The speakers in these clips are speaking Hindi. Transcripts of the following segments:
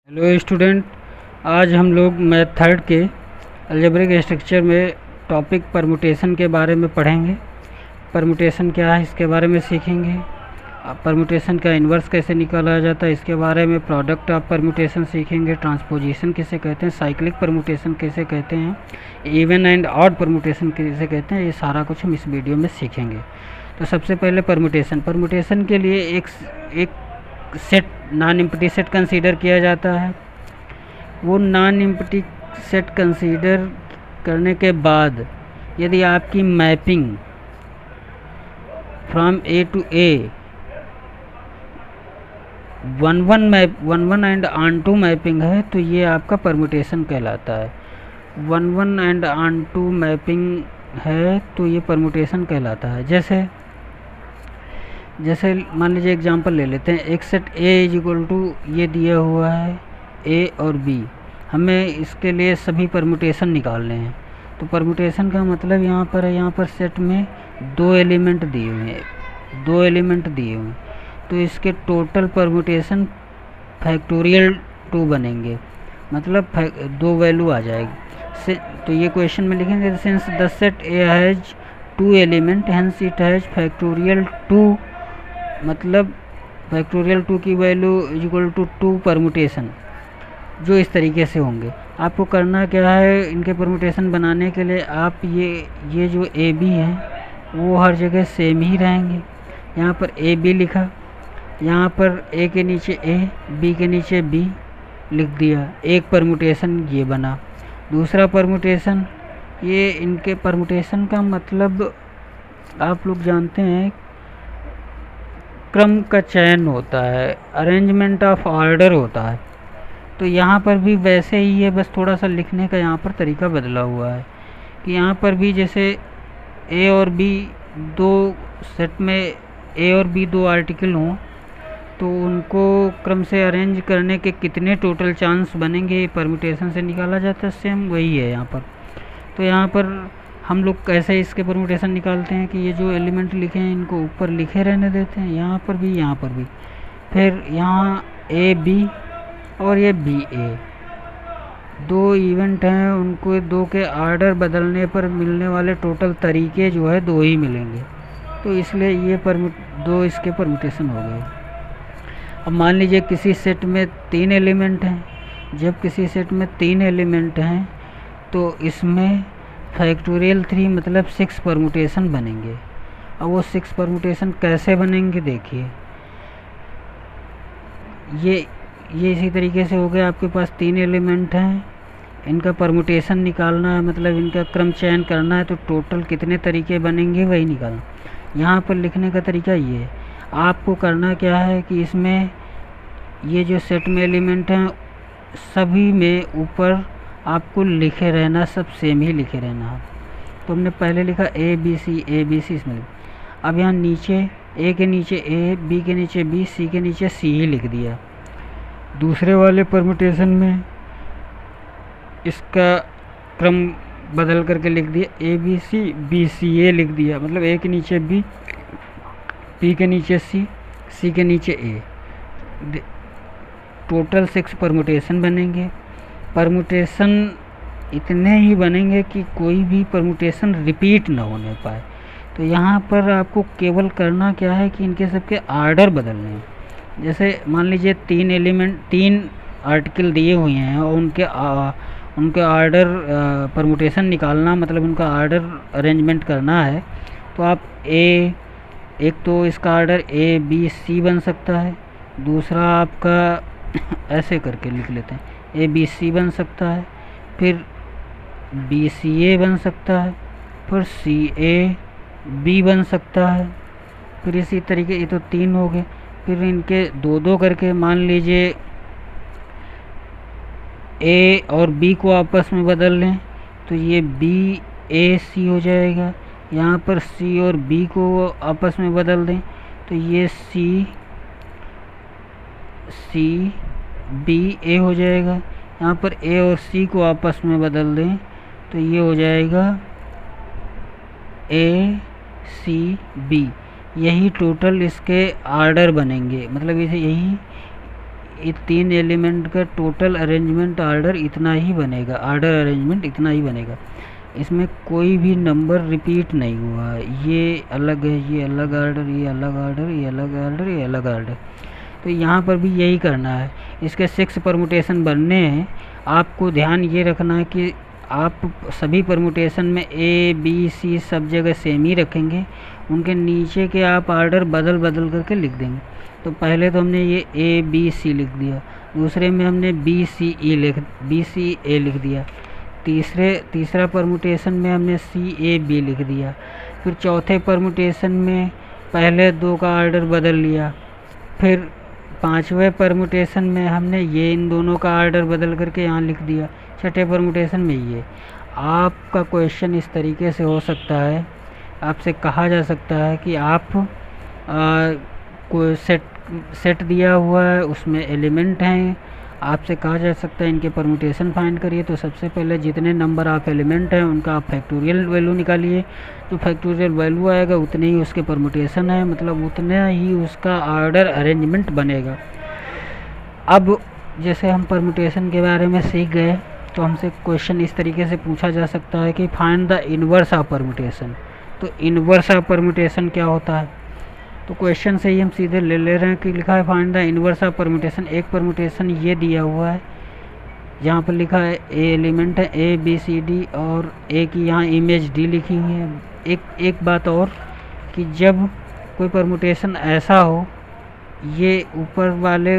हेलो स्टूडेंट, आज हम लोग मैथ थर्ड के अलजेब्रिक स्ट्रक्चर में टॉपिक परमुटेशन के बारे में पढ़ेंगे। परमुटेशन क्या है इसके बारे में सीखेंगे। परमुटेशन का इन्वर्स कैसे निकाला जाता है इसके बारे में, प्रोडक्ट ऑफ परमुटेशन सीखेंगे, ट्रांसपोजिशन किसे कहते हैं, साइक्लिक परमुटेशन किसे कहते हैं, इवन एंड ऑड परमुटेशन किसे कहते हैं, ये सारा कुछ हम इस वीडियो में सीखेंगे। तो सबसे पहले परमुटेशन के लिए एक set non empty set consider किया जाता है। वो नॉन एम्प्टी सेट कंसीडर करने के बाद यदि आपकी mapping from A to A one and onto mapping है तो ये आपका परमुटेशन कहलाता है। One and onto mapping है तो ये परमुटेशन कहलाता है। जैसे मान लीजिए एग्जांपल ले लेते हैं, एक set A is equal to ये दिया हुआ है A और B, हमें इसके लिए सभी परमुटेशन निकालने हैं। तो परमुटेशन का मतलब यहाँ पर सेट में दो एलिमेंट दिए हुए हैं, तो इसके टोटल परमुटेशन फैक्टोरियल 2 बनेंगे, मतलब दो वैल्यू आ जाएगी। तो ये क्वेश्चन में लिखेंगे, since the set A has 2 element hence it has factorial 2, मतलब फैक्टोरियल 2 की value is equal to 2 permutation, जो इस तरीके से होंगे। आपको करना क्या है, इनके परमुटेशन बनाने के लिए आप ये जो ए बी हैं वो हर जगह सेम ही रहेंगे। यहाँ पर ए बी लिखा, यहाँ पर ए के नीचे ए, बी के नीचे बी लिख दिया, एक परमुटेशन ये बना। दूसरा परमुटेशन, ये इनके परमुटेशन का मतलब आप लोग जानते हैं क्रम का चयन होता है, अरेंजमेंट ऑफ ऑर्डर होता है। तो यहाँ पर भी वैसे ही है, बस थोड़ा सा लिखने का यहाँ पर तरीका बदला हुआ है कि यहाँ पर भी जैसे ए और बी दो सेट में ए और बी दो आर्टिकल हों तो उनको क्रम से अरेंज करने के कितने टोटल चांस बनेंगे परम्यूटेशन से निकाला जाता है। सेम वही है यहाँ पर। तो यहाँ पर हम लोग कैसे इसके परम्यूटेशन निकालते हैं कि ये जो एलिमेंट लिखे हैं इनको ऊपर लिखे रहने देते हैं, यहाँ पर भी, फिर यहाँ ए बी और ये बी ए, दो इवेंट हैं, उनको दो के आर्डर बदलने पर मिलने वाले टोटल तरीके जो है दो ही मिलेंगे, तो इसलिए ये दो इसके परम्यूटेशन हो गए। अब मान लीजिए किसी सेट में 3 एलिमेंट हैं, जब किसी सेट में 3 एलिमेंट हैं तो इसमें फैक्टोरियल 3 मतलब 6 परम्यूटेशन बनेंगे। अब वो 6 परम्यूटेशन कैसे बनेंगे देखिए, ये इसी तरीके से हो गया। आपके पास 3 एलिमेंट हैं, इनका परम्यूटेशन निकालना है, मतलब इनका क्रम चयन करना है, तो टोटल कितने तरीके बनेंगे वही निकालना। यहाँ पर लिखने का तरीका ये है, आपको करना क्या है कि इसमें ये जो सेट में एलिमेंट हैं सभी में ऊपर आपको लिखे रहना, सब सेम ही लिखे रहना। तो हमने पहले लिखा ए बी सी इसमें। अब यहाँ नीचे ए के नीचे ए, बी के नीचे बी, सी के नीचे सी ही लिख दिया। दूसरे वाले परम्यूटेशन में इसका क्रम बदल करके लिख दिया, ए बी सी ए लिख दिया, मतलब ए के नीचे बी के नीचे सी के नीचे ए। टोटल 6 परम्यूटेशन बनेंगे। परम्यूटेशन इतने ही बनेंगे कि कोई भी परम्यूटेशन रिपीट ना होने पाए। तो यहाँ पर आपको केवल करना क्या है कि इनके सबके आर्डर बदलने हैं। जैसे मान लीजिए 3 आर्टिकल दिए हुए हैं और उनके आर्डर परम्यूटेशन निकालना, मतलब उनका आर्डर अरेंजमेंट करना है। तो आप एक तो इसका आर्डर ए बी सी बन सकता है, दूसरा आपका ऐसे करके लिख लेते हैं, ए बी सी बन सकता है, फिर बी सी ए बन सकता है, फिर सी ए बी बन सकता है, फिर इसी तरीके, ये तो 3 हो गए। फिर इनके दो करके मान लीजिए ए और बी को आपस में बदल लें तो ये बी ए सी हो जाएगा। यहाँ पर सी और बी को आपस में बदल दें तो ये सी बी ए हो जाएगा। यहाँ पर ए और सी को आपस में बदल दें तो ये हो जाएगा ए सी बी। यही टोटल इसके आर्डर बनेंगे, मतलब इसे ये 3 एलिमेंट का टोटल अरेंजमेंट ऑर्डर इतना ही बनेगा, ऑर्डर अरेंजमेंट इतना ही बनेगा। इसमें कोई भी नंबर रिपीट नहीं हुआ, ये अलग है, ये अलग ऑर्डर, ये अलग ऑर्डर, ये अलग ऑर्डर, ये अलग ऑर्डर। तो यहाँ पर भी यही करना है। इसके 6 परमुटेशन बनने हैं। आपको ध्यान ये रखना है कि आप सभी परमुटेशन में ए बी सी सब जगह सेम ही रखेंगे, उनके नीचे के आप ऑर्डर बदल बदल करके लिख देंगे। तो पहले तो हमने ये ए बी सी लिख दिया, दूसरे में हमने बी सी ए लिख दिया, तीसरा परमुटेशन में हमने सी ए बी लिख दिया। फिर चौथे परमुटेशन में पहले 2 का ऑर्डर बदल लिया। फिर 5वें परमुटेशन में हमने ये इन दोनों का ऑर्डर बदल करके यहाँ लिख दिया। छठे परमुटेशन में ये। आपका क्वेश्चन इस तरीके से हो सकता है, आपसे कहा जा सकता है कि आप कोई सेट दिया हुआ है, उसमें एलिमेंट हैं, आपसे कहा जा सकता है इनके परमुटेशन फाइंड करिए। तो सबसे पहले जितने नंबर ऑफ एलिमेंट हैं उनका आप फैक्टोरियल वैल्यू निकालिए। जो फैक्टोरियल वैल्यू आएगा उतने ही उसके परमुटेशन है, मतलब उतना ही उसका ऑर्डर अरेंजमेंट बनेगा। अब जैसे हम परमुटेशन के बारे में सीख गए, तो हमसे क्वेश्चन इस तरीके से पूछा जा सकता है कि find the inverse of permutation. तो इन्वर्स ऑफ परमुटेशन क्या होता है? तो क्वेश्चन से ही हम सीधे ले रहे हैं कि लिखा है find the inverse of permutation. एक परमुटेशन ये दिया हुआ है, जहाँ पर लिखा है ए एलिमेंट है ए बी सी डी, और ए की यहाँ इमेज डी लिखी हुई है। एक बात और कि जब कोई परमुटेशन ऐसा हो, ये ऊपर वाले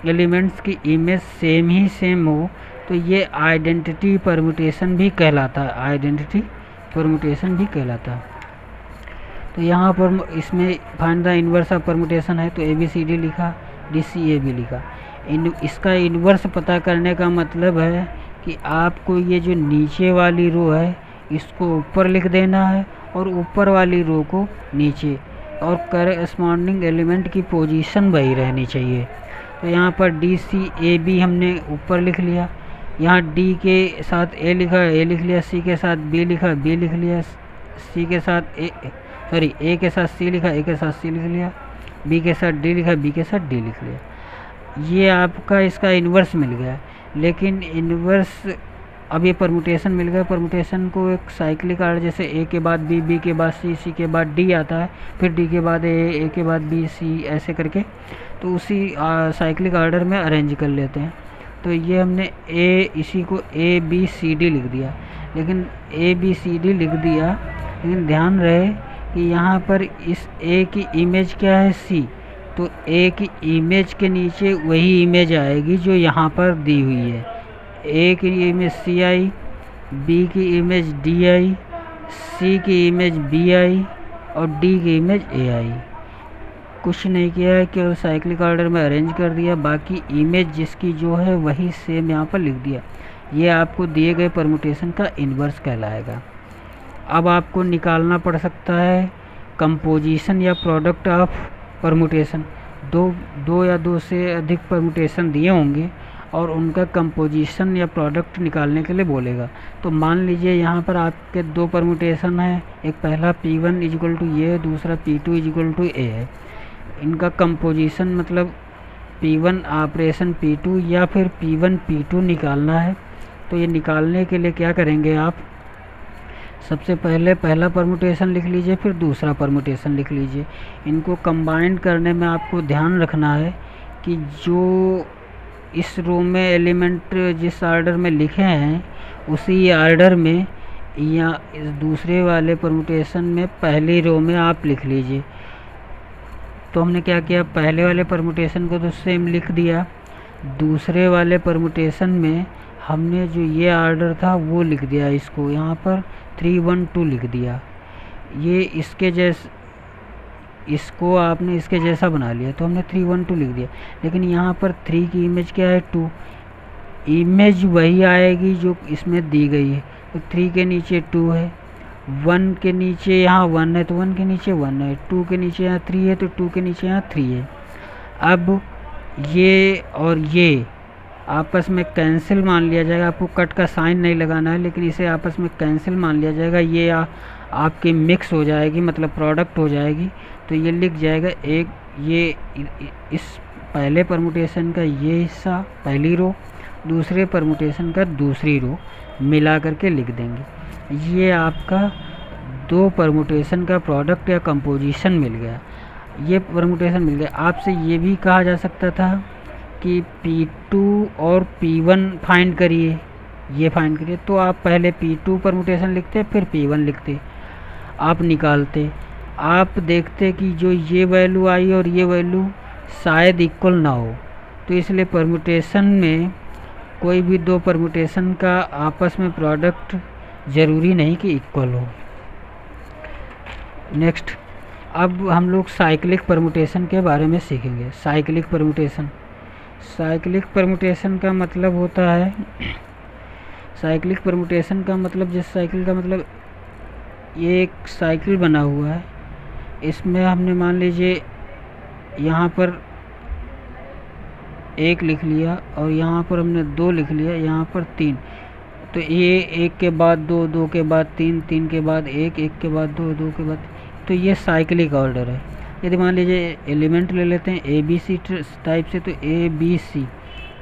एलिमेंट्स की इमेज सेम ही सेम हो, तो ये आइडेंटिटी परमुटेशन भी कहलाता है, आइडेंटिटी परमुटेशन भी कहलाता है। तो यहाँ पर इसमें find the inverse of permutation है, तो ए बी सी डी लिखा, डी सी ए बी लिखा। इसका इन्वर्स पता करने का मतलब है कि आपको ये जो नीचे वाली रो है इसको ऊपर लिख देना है और ऊपर वाली रो को नीचे, और करस्पॉन्डिंग एलिमेंट की पोजीशन वही रहनी चाहिए। तो यहाँ पर डी सी ए बी हमने ऊपर लिख लिया, यहाँ डी के साथ ए लिखा, ए लिख लिया, सी के साथ बी लिखा, बी लिख लिया, सी के साथ ए के साथ सी लिखा, ए के साथ सी लिख लिया, बी के साथ डी लिखा, बी के साथ डी लिख लिया। ये आपका इसका इन्वर्स मिल गया। लेकिन इन्वर्स अब ये परमुटेशन मिल गया, परमुटेशन को एक साइक्लिक आर्डर, जैसे ए के बाद बी, बी के बाद सी, सी के बाद डी आता है, फिर डी के बाद ए, ए के बाद बी, सी, ऐसे करके तो उसी साइक्लिक आर्डर में अरेंज कर लेते हैं। तो ये हमने इसी को ए बी सी डी लिख दिया। लेकिन ए बी सी डी लिख दिया, लेकिन ध्यान रहे कि यहाँ पर इस ए की इमेज क्या है, सी। तो ए की इमेज के नीचे वही इमेज आएगी जो यहाँ पर दी हुई है। ए की इमेज सी आई, बी की इमेज डी आई, सी की इमेज बी आई और डी की इमेज ए आई। कुछ नहीं किया है, केवल साइक्लिक ऑर्डर में अरेंज कर दिया, बाकी इमेज जिसकी जो है वही सेम यहाँ पर लिख दिया। ये आपको दिए गए परमुटेशन का इन्वर्स कहलाएगा। अब आपको निकालना पड़ सकता है कंपोजिशन या प्रोडक्ट ऑफ परमुटेशन। दो या दो से अधिक परमुटेशन दिए होंगे और उनका कंपोजिशन या प्रोडक्ट निकालने के लिए बोलेगा। तो मान लीजिए यहाँ पर आपके 2 परमुटेशन है, एक पहला P1 इक्वल टू ये, दूसरा P2 इक्वल टू ए है। इनका कंपोजिशन मतलब P1 ऑपरेशन P2 या फिर P1 P2 निकालना है। तो ये निकालने के लिए क्या करेंगे आप, सबसे पहले पहला परमुटेशन लिख लीजिए, फिर दूसरा परमुटेशन लिख लीजिए। इनको कंबाइन करने में आपको ध्यान रखना है कि जो इस रो में एलिमेंट जिस ऑर्डर में लिखे हैं उसी ऑर्डर में या इस दूसरे वाले परमुटेशन में पहली रो में आप लिख लीजिए। तो हमने क्या किया, पहले वाले परमुटेशन को तो सेम लिख दिया, दूसरे वाले परमुटेशन में हमने जो ये ऑर्डर था वो लिख दिया, इसको यहाँ पर 3 1 2 लिख दिया। ये इसके जैसे, इसको आपने इसके जैसा बना लिया, तो हमने 3 1 2 लिख दिया। लेकिन यहाँ पर 3 की इमेज क्या है, 2। इमेज वही आएगी जो इसमें दी गई है। तो 3 के नीचे 2 है, 1 के नीचे यहाँ 1 है तो 1 के नीचे 1 है, 2 के नीचे यहाँ 3 है तो 2 के नीचे यहाँ 3 है। अब ये और ये आपस में कैंसिल मान लिया जाएगा। आपको कट का साइन नहीं लगाना है, लेकिन इसे आपस में कैंसिल मान लिया जाएगा। ये आपकी मिक्स हो जाएगी, मतलब प्रोडक्ट हो जाएगी। तो ये लिख जाएगा एक, ये इस पहले परमुटेशन का ये हिस्सा पहली रो, दूसरे परमुटेशन का दूसरी रो मिला करके लिख देंगे। ये आपका दो परमुटेशन का प्रोडक्ट या कंपोजिशन मिल गया, ये परमुटेशन मिल गया। आपसे ये भी कहा जा सकता था कि P2 और P1 फाइंड करिए, ये फाइंड करिए, तो आप पहले P2 परमुटेशन लिखते फिर P1 लिखते, आप निकालते, आप देखते कि जो ये वैल्यू आई और ये वैल्यू शायद इक्वल ना हो, तो इसलिए परमुटेशन में कोई भी दो परमुटेशन का आपस में प्रोडक्ट ज़रूरी नहीं कि इक्वल हो। नेक्स्ट, अब हम लोग साइक्लिक परमुटेशन के बारे में सीखेंगे। साइक्लिक परमुटेशन, साइक्लिक परमुटेशन का मतलब होता है, साइक्लिक परमुटेशन का मतलब, जिस साइकिल का मतलब ये एक साइकिल बना हुआ है, इसमें हमने मान लीजिए यहाँ पर एक लिख लिया और यहाँ पर हमने दो लिख लिया, यहाँ पर तीन, तो ये एक के बाद दो, दो के बाद तीन, तीन के बाद एक, एक के बाद दो, दो के बाद, तो ये साइक्लिक ऑर्डर है। यदि मान लीजिए एलिमेंट ले लेते हैं ए बी सी टाइप से, तो ए बी सी,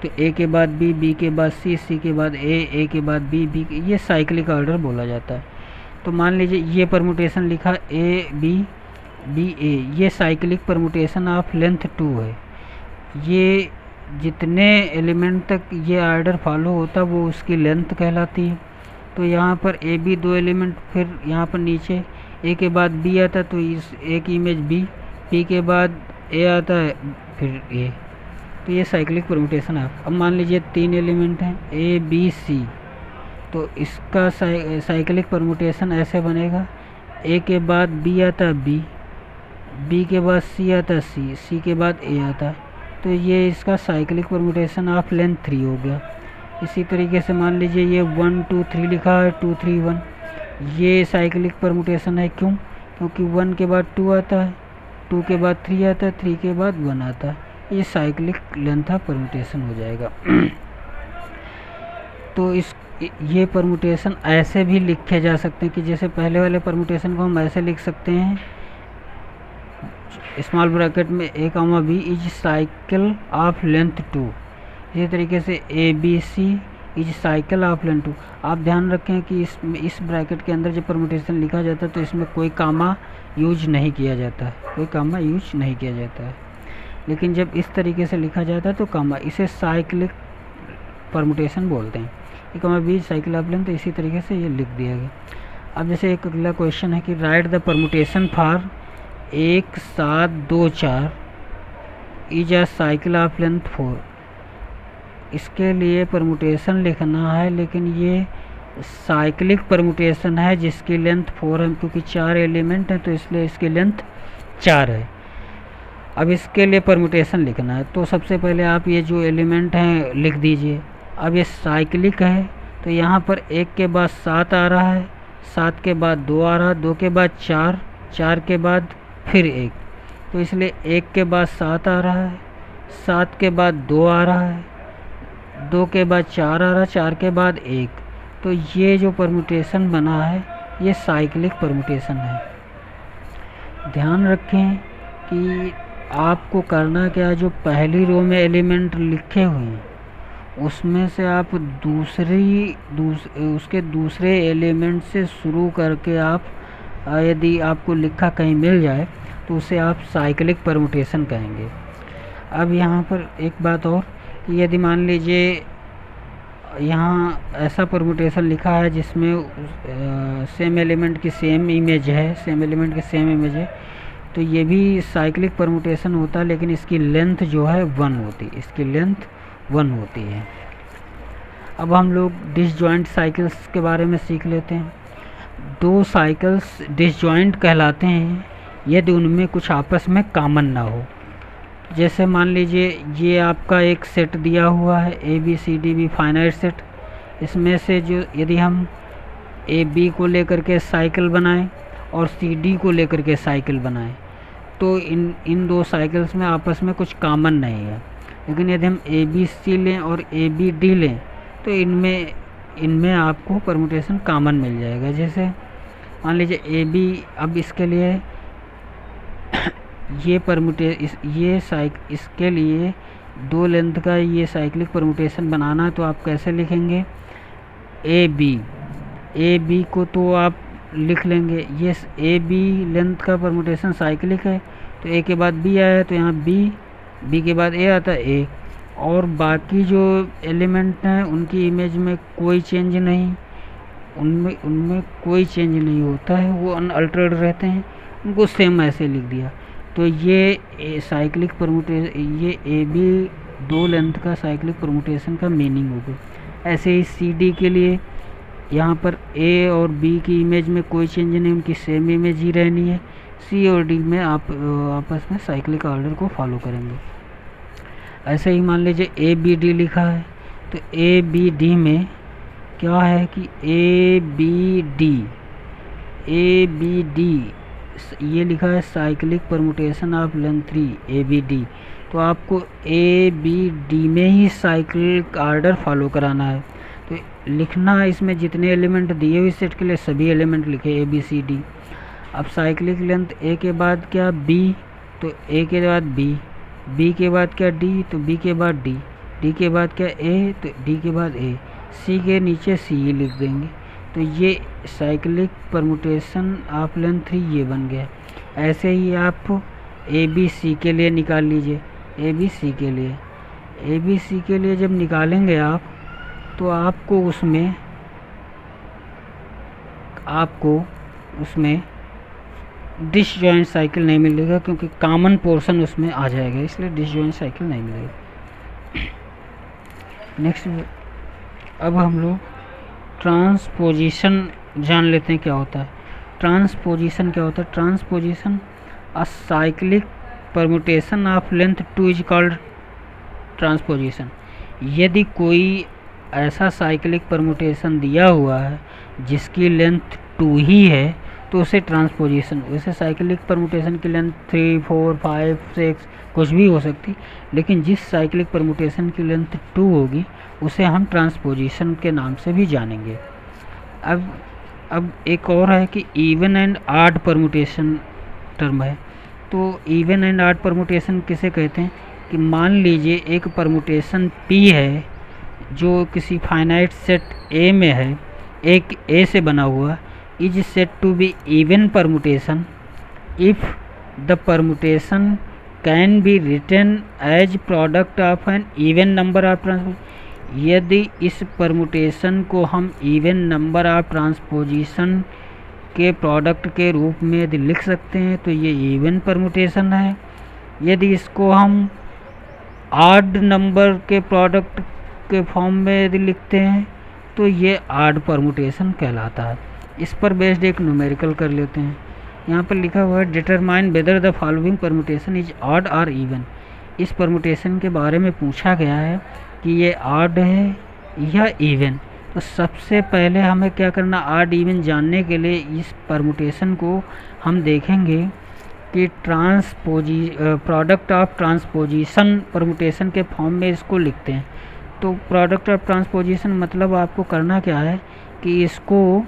तो ए के बाद बी, बी के बाद सी, सी के बाद ए के बाद बी, बी, ये साइक्लिक ऑर्डर बोला जाता है। तो मान लीजिए ये परमुटेशन लिखा ए बी, बी ए, ये साइक्लिक परमुटेशन ऑफ लेंथ 2 है। ये जितने एलिमेंट तक ये ऑर्डर फॉलो होता वो उसकी लेंथ कहलाती है। तो यहाँ पर ए बी दो एलिमेंट, फिर यहाँ पर नीचे ए के बाद बी आता, तो इस ए की इमेज बी, बी के बाद ए आता है, फिर ए, तो ये साइक्लिक परमुटेशन है। अब मान लीजिए तीन एलिमेंट हैं ए बी सी, तो इसका साइक्लिक परमुटेशन ऐसे बनेगा, ए के बाद बी आता है बी, बी के बाद सी आता है सी, सी के बाद ए आता है, तो ये इसका साइक्लिक परमुटेशन ऑफ लेंथ 3 हो गया। इसी तरीके से मान लीजिए ये 1 2 3 लिखा है, 2 3 1, ये साइक्लिक परमुटेशन है। क्यों? क्योंकि 1 के बाद 2 आता है, 2 के बाद 3 आता है, 3 के बाद 1 आता है, ये साइक्लिक लेंथ ऑफ परमुटेशन हो जाएगा। तो ये परमुटेशन ऐसे भी लिखे जा सकते हैं कि जैसे पहले वाले परमुटेशन को हम ऐसे लिख सकते हैं, स्मॉल ब्रैकेट में A comma B is cycle of length 2। इसी तरीके से A B C is cycle of length 2। आप ध्यान रखें कि इस ब्रैकेट के अंदर जब परमुटेशन लिखा जाता है तो इसमें कोई कामा यूज नहीं किया जाता है, कोई कामा यूज नहीं किया जाता है। लेकिन जब इस तरीके से लिखा जाता है तो कामा, इसे साइक्लिक परमुटेशन बोलते हैं। ए comma B cycle of length, इसी तरीके से ये लिख दिया गया। अब जैसे एक अगला क्वेश्चन है कि right the permutation for 1 7 2 4 is a cycle of length 4। इसके लिए परमुटेशन लिखना है, लेकिन ये साइक्लिक परमुटेशन है जिसकी लेंथ 4 है, क्योंकि 4 एलिमेंट हैं तो इसलिए इसकी लेंथ 4 है। अब इसके लिए परमुटेशन लिखना है, तो सबसे पहले आप ये जो एलिमेंट हैं लिख दीजिए। अब ये साइक्लिक है तो यहाँ पर 1 के बाद 7 आ रहा है, 7 के बाद 2 आ रहा है, 2 के बाद 4, 4 के बाद फिर 1, तो इसलिए 1 के बाद 7 आ रहा है, 7 के बाद 2 आ रहा है, 2 के बाद 4 आ रहा है, 4 के बाद 1, तो ये जो परमुटेशन बना है ये साइक्लिक परमुटेशन है। ध्यान रखें कि आपको करना क्या है, जो पहली रो में एलिमेंट लिखे हुए हैं उसमें से आप उसके दूसरे एलिमेंट से शुरू करके आप यदि आपको लिखा कहीं मिल जाए तो उसे आप साइक्लिक परमुटेशन कहेंगे। अब यहाँ पर एक बात और, यदि मान लीजिए यहाँ ऐसा परमुटेशन लिखा है जिसमें सेम एलिमेंट की सेम इमेज है, सेम एलिमेंट की सेम इमेज है, तो ये भी साइक्लिक परमुटेशन होता है, लेकिन इसकी लेंथ जो है 1 होती है, इसकी लेंथ 1 होती है। अब हम लोग डिसजॉइंट साइकिल्स के बारे में सीख लेते हैं। दो साइकिल्स डिसजॉइंट कहलाते हैं यदि उनमें कुछ आपस में कॉमन ना हो। जैसे मान लीजिए ये आपका एक सेट दिया हुआ है A B C D be finite set, इसमें से जो यदि हम ए बी को लेकर के साइकिल बनाएं और सी डी को लेकर के साइकिल बनाएं तो इन दो साइकिल्स में आपस में कुछ कॉमन नहीं है। लेकिन यदि हम ए बी सी लें और ए बी डी लें तो इनमें आपको परमुटेशन कॉमन मिल जाएगा। जैसे मान लीजिए ए बी, अब इसके लिए इसके लिए 2 लेंथ का ये साइक्लिक परमुटेशन बनाना है तो आप कैसे लिखेंगे, ए बी को तो आप लिख लेंगे, ये ए बी लेंथ का परमुटेशन साइक्लिक है तो ए के बाद बी आया तो यहाँ बी के बाद ए आता है ए, और बाकी जो एलिमेंट हैं उनकी इमेज में कोई चेंज नहीं, उनमें कोई चेंज नहीं होता है, वो अनअल्टर्ड रहते हैं, उनको सेम ऐसे लिख दिया। तो ये साइक्लिक परमुटेशन, ये ए बी 2 लेंथ का साइक्लिक परमुटेशन का मीनिंग हो गया। ऐसे ही सी डी के लिए यहाँ पर ए और बी की इमेज में कोई चेंज नहीं, उनकी सेम इमेज ही रहनी है। सी और डी में आप आपस में साइक्लिक ऑर्डर को फॉलो करेंगे। ऐसे ही मान लीजिए ए बी डी लिखा है तो ए बी डी में क्या है कि ए बी डी ये लिखा है cyclic permutation of length 3 A B D, तो आपको ए बी डी में ही साइक्लिक ऑर्डर फॉलो कराना है। तो लिखना इसमें जितने एलिमेंट दिए हुए सेट के लिए सभी एलिमेंट लिखे ए बी सी डी। अब साइक्लिक लेंथ ए के बाद क्या बी, तो ए के बाद बी के बाद क्या डी, तो बी के बाद डी के बाद क्या ए, तो डी के बाद ए, सी के नीचे सी लिख देंगे। तो ये साइक्लिक परमुटेशन ऑफ लेंथ 3 ये बन गया। ऐसे ही आप ए बी सी के लिए निकाल लीजिए। ए बी सी के लिए जब निकालेंगे आप तो आपको उसमें डिसजॉइंट साइकिल नहीं मिलेगा, क्योंकि कॉमन पोर्शन उसमें आ जाएगा, इसलिए डिसजॉइंट साइकिल नहीं मिलेगा। नेक्स्ट अब हम लोग ट्रांसपोजिशन जान लेते हैं क्या होता है। Transposition a cyclic permutation of length 2 is called transposition. यदि कोई ऐसा साइक्लिक परमुटेशन दिया हुआ है जिसकी लेंथ 2 ही है तो उसे ट्रांसपोजिशन, वैसे साइक्लिक परमुटेशन की लेंथ 3, 4, 5, 6 कुछ भी हो सकती, लेकिन जिस साइक्लिक परमुटेशन की लेंथ 2 होगी उसे हम ट्रांसपोजिशन के नाम से भी जानेंगे। अब एक और है कि even and odd permutation term है। तो इवन एंड ऑड परमुटेशन किसे कहते हैं कि मान लीजिए एक परमुटेशन P है जो किसी फाइनाइट सेट A में है, एक A से बना हुआ, is said to be even permutation if the permutation can be written as product of an even number of transposition. यदि इस परमुटेशन को हम इवन नंबर ऑफ ट्रांसपोजिशन के प्रोडक्ट के रूप में यदि लिख सकते हैं तो ये इवन परमुटेशन है। यदि इसको हम ऑड नंबर के प्रोडक्ट के फॉर्म में यदि लिखते हैं तो ये ऑड परमुटेशन कहलाता है। इस पर बेस्ड एक न्यूमेरिकल कर लेते हैं। यहाँ पर लिखा हुआ है determine whether the following permutation is odd और इवन। इस परमुटेशन के बारे में पूछा गया है कि ये ऑड है या इवन। तो सबसे पहले हमें क्या करना, ऑड इवन जानने के लिए इस परमुटेशन को हम देखेंगे कि प्रोडक्ट ऑफ ट्रांसपोजिशन परमुटेशन के फॉर्म में इसको लिखते हैं। तो प्रोडक्ट ऑफ ट्रांसपोजिशन मतलब आपको करना क्या है कि इसको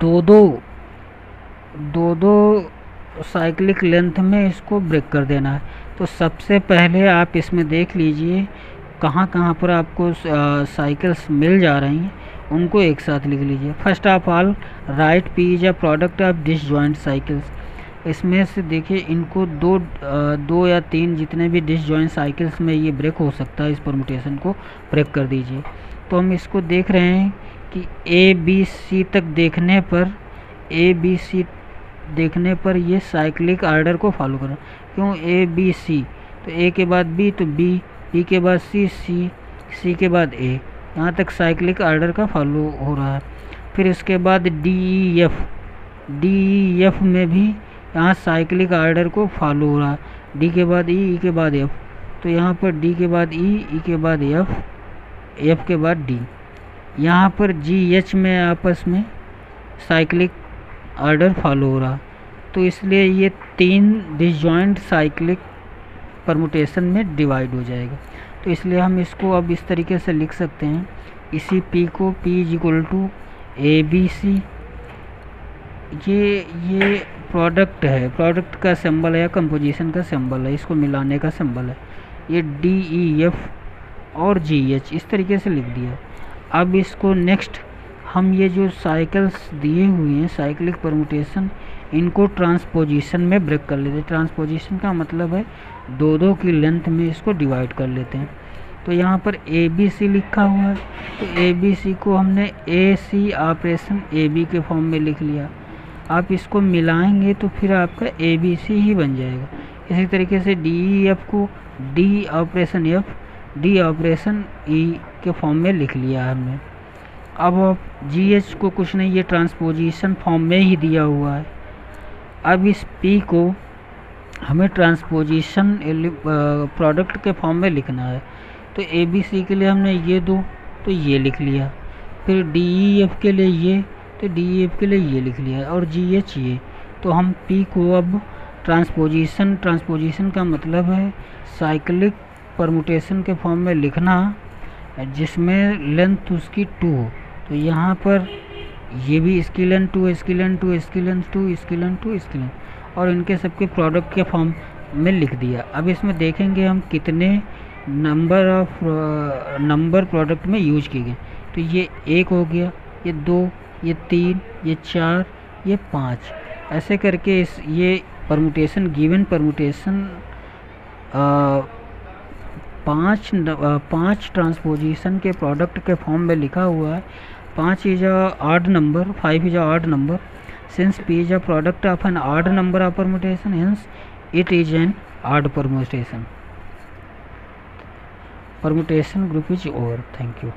दो साइक्लिक लेंथ में इसको ब्रेक कर देना है। तो सबसे पहले आप इसमें देख लीजिए कहाँ पर आपको साइकिल्स मिल जा रही हैं, उनको एक साथ लिख लीजिए। First of all right P is a product of disjoint cycles. इसमें से देखिए इनको दो या तीन जितने भी डिसजॉइंट साइकिल्स में ये ब्रेक हो सकता है, इस परमुटेशन को ब्रेक कर दीजिए। तो हम इसको देख रहे हैं कि ए बी सी तक देखने पर ये साइक्लिक ऑर्डर को फॉलो करो। क्यों ए बी सी, तो ए के बाद बी तो बी के बाद सी के बाद ए, यहाँ तक साइक्लिक ऑर्डर का फॉलो हो रहा है। फिर उसके बाद डी ई एफ में भी यहाँ साइक्लिक ऑर्डर को फॉलो हो रहा है। डी के बाद ई के बाद एफ, तो यहाँ पर डी के बाद ई के बाद एफ के बाद डी। यहाँ पर जी एच में आपस में साइक्लिक ऑर्डर फॉलो हो रहा, तो इसलिए ये 3 डिसजॉइंट साइक्लिक परमुटेशन में डिवाइड हो जाएगा। तो इसलिए हम इसको अब इस तरीके से लिख सकते हैं, इसी P को P is equal to A B C ये प्रोडक्ट है, प्रोडक्ट का सिंबल है या कंपोजिशन का सिंबल है, इसको मिलाने का सिंबल है। ये DEF और GH इस तरीके से लिख दिया। अब इसको नेक्स्ट हम ये जो साइकिल्स दिए हुए हैं साइक्लिक परमुटेशन, इनको ट्रांसपोजिशन में ब्रेक कर लेते हैं। ट्रांसपोजिशन का मतलब है 2-2 की लेंथ में इसको डिवाइड कर लेते हैं। तो यहाँ पर ABC लिखा हुआ है, तो ABC को हमने AC ऑपरेशन AB के फॉर्म में लिख लिया। आप इसको मिलाएंगे तो फिर आपका ABC ही बन जाएगा। इसी तरीके से DEF को D operation F D operation E के फॉर्म में लिख लिया हमने। अब GH को कुछ नहीं, ये ट्रांसपोजिशन फॉर्म में ही दिया हुआ है। अब इस P को हमें ट्रांसपोजिशन प्रोडक्ट के फॉर्म में लिखना है। तो ABC के लिए हमने ये दो तो ये लिख लिया, फिर DEF के लिए ये तो DEF के लिए ये लिख लिया, और GH ये। तो हम P को अब ट्रांसपोजिशन का मतलब है साइक्लिक परमुटेशन के फॉर्म में लिखना, जिसमें लेंथ उसकी 2 हो। तो यहाँ पर ये भी इसकी लेंथ 2, इसकी लेंथ 2, इसकी लेंथ 2, इसकी लेंथ 2, इसकी लेंथ, और इनके सबके प्रोडक्ट के फॉर्म में लिख दिया। अब इसमें देखेंगे हम कितने नंबर प्रोडक्ट में यूज किए गए। तो ये 1 हो गया, ये 2, ये 3, ये 4, ये 5, ऐसे करके ये परमुटेशन गिवन परमुटेशन 5 ट्रांसपोजिशन के प्रोडक्ट के फॉर्म में लिखा हुआ है। 5 is a odd number, 5 is a odd number, since P is a product of an odd number of permutation, hence it is an odd permutation. Permutation group is over. Thank you.